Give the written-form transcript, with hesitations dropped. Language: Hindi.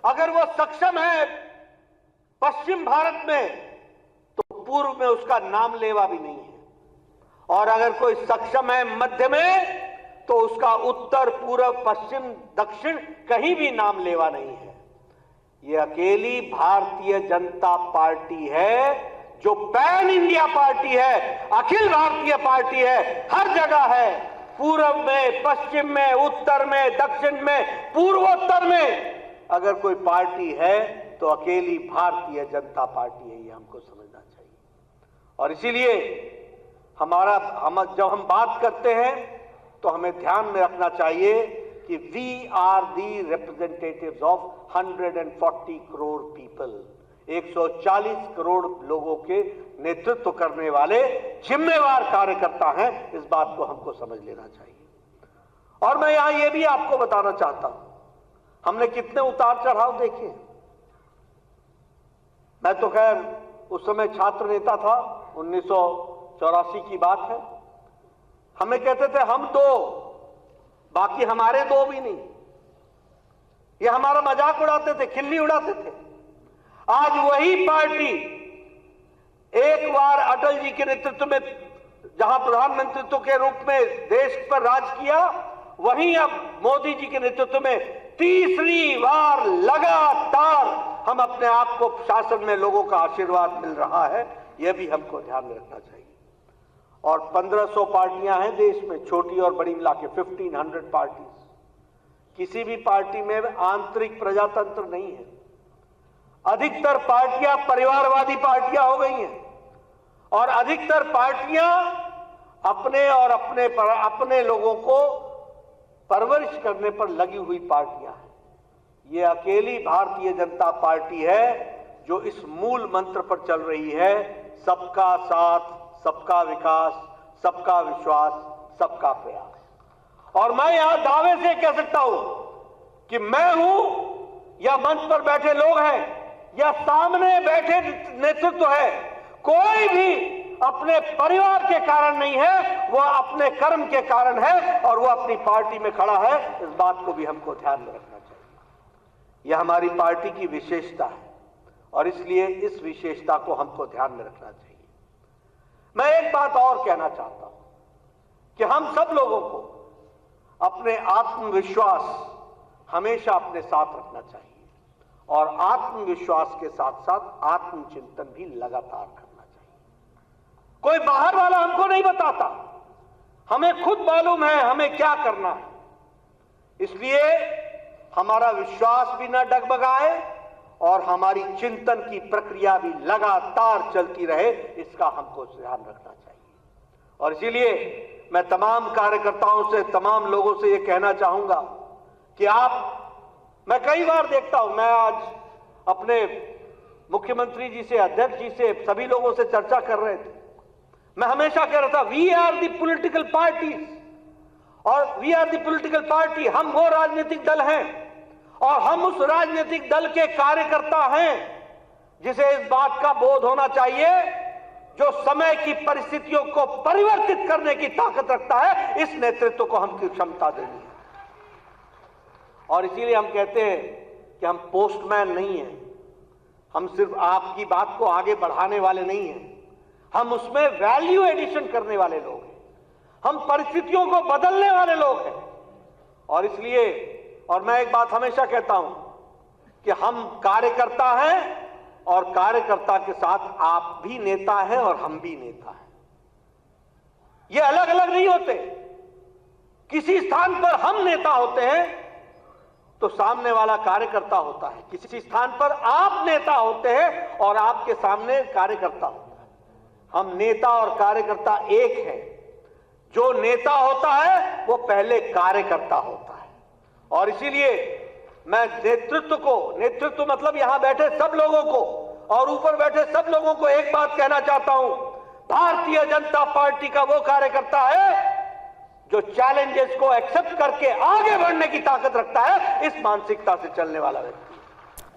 अगर वो सक्षम है पश्चिम भारत में तो पूर्व में उसका नाम लेवा भी नहीं है, और अगर कोई सक्षम है मध्य में तो उसका उत्तर पूर्व पश्चिम दक्षिण कहीं भी नाम लेवा नहीं है। ये अकेली भारतीय जनता पार्टी है जो पैन इंडिया पार्टी है, अखिल भारतीय पार्टी है, हर जगह है, पूर्व में, पश्चिम में, उत्तर में, दक्षिण में, पूर्वोत्तर में अगर कोई पार्टी है तो अकेली भारतीय जनता पार्टी है। ये हमको समझना चाहिए। और इसीलिए जब हम बात करते हैं तो हमें ध्यान में रखना चाहिए कि we are the representatives of 140 crore people, 140 crore लोगों के नेतृत्व करने वाले जिम्मेवार कार्यकर्ता हैं। इस बात को हमको समझ लेना चाहिए। और मैं यहां यह भी आपको बताना चाहता हूं, हमने कितने उतार चढ़ाव देखे। मैं तो खैर उस समय छात्र नेता था, 1984 की बात है। हमें कहते थे हम दो, बाकी हमारे दो भी नहीं। ये हमारा मजाक उड़ाते थे, खिल्ली उड़ाते थे। आज वही पार्टी एक बार अटल जी के नेतृत्व में जहां प्रधानमंत्री के रूप में देश पर राज किया, वहीं अब मोदी जी के नेतृत्व में तीसरी बार लगातार हम अपने आप को शासन में लोगों का आशीर्वाद मिल रहा है। यह भी हमको ध्यान में रखना चाहिए। और 1500 पार्टियां हैं देश में, छोटी और बड़ी मिला के 1500 पार्टी। किसी भी पार्टी में आंतरिक प्रजातंत्र नहीं है। अधिकतर पार्टियां परिवारवादी पार्टियां हो गई हैं, और अधिकतर पार्टियां अपने लोगों को परवरिश करने पर लगी हुई पार्टियां हैं। ये अकेली भारतीय जनता पार्टी है जो इस मूल मंत्र पर चल रही है, सबका साथ, सबका विकास, सबका विश्वास, सबका प्रयास। और मैं यहां दावे से कह सकता हूं कि मैं हूं या मंच पर बैठे लोग हैं या सामने बैठे नेतृत्व है, कोई भी अपने परिवार के कारण नहीं है, वो अपने कर्म के कारण है, और वो अपनी पार्टी में खड़ा है। इस बात को भी हमको ध्यान में रखना चाहिए। यह हमारी पार्टी की विशेषता है, और इसलिए इस विशेषता को हमको ध्यान में रखना चाहिए। मैं एक बात और कहना चाहता हूं कि हम सब लोगों को अपने आत्मविश्वास हमेशा अपने साथ रखना चाहिए, और आत्मविश्वास के साथ साथ आत्मचिंतन भी लगातार करना चाहिए। कोई बाहर वाला हमको नहीं बताता, हमें खुद मालूम है हमें क्या करना है। इसलिए हमारा विश्वास भी न डगमगाए और हमारी चिंतन की प्रक्रिया भी लगातार चलती रहे, इसका हमको ध्यान रखना चाहिए। और इसीलिए मैं तमाम कार्यकर्ताओं से, तमाम लोगों से यह कहना चाहूंगा कि मैं कई बार देखता हूं, मैं आज अपने मुख्यमंत्री जी से, अध्यक्ष जी से, सभी लोगों से चर्चा कर रहे थे। मैं हमेशा कह रहा था we are the political parties, और we are the political party, हम वो राजनीतिक दल हैं और हम उस राजनीतिक दल के कार्यकर्ता हैं जिसे इस बात का बोध होना चाहिए जो समय की परिस्थितियों को परिवर्तित करने की ताकत रखता है। इस नेतृत्व को हमकी क्षमता देनी है। और इसीलिए हम कहते हैं कि हम पोस्टमैन नहीं हैं, हम सिर्फ आपकी बात को आगे बढ़ाने वाले नहीं हैं, हम उसमें वैल्यू एडिशन करने वाले लोग हैं, हम परिस्थितियों को बदलने वाले लोग हैं। और इसलिए, और मैं एक बात हमेशा कहता हूं कि हम कार्यकर्ता हैं, और कार्यकर्ता के साथ आप भी नेता हैं और हम भी नेता हैं। ये अलग अलग नहीं होते। किसी स्थान पर हम नेता होते हैं तो सामने वाला कार्यकर्ता होता है, किसी स्थान पर आप नेता होते हैं और आपके सामने कार्यकर्ता होता है। हम नेता और कार्यकर्ता एक है। जो नेता होता है वो पहले कार्यकर्ता होता है। और इसीलिए मैं नेतृत्व मतलब यहां बैठे सब लोगों को और ऊपर बैठे सब लोगों को एक बात कहना चाहता हूं, भारतीय जनता पार्टी का वो कार्यकर्ता है जो चैलेंजेस को एक्सेप्ट करके आगे बढ़ने की ताकत रखता है। इस मानसिकता से चलने वाला व्यक्ति।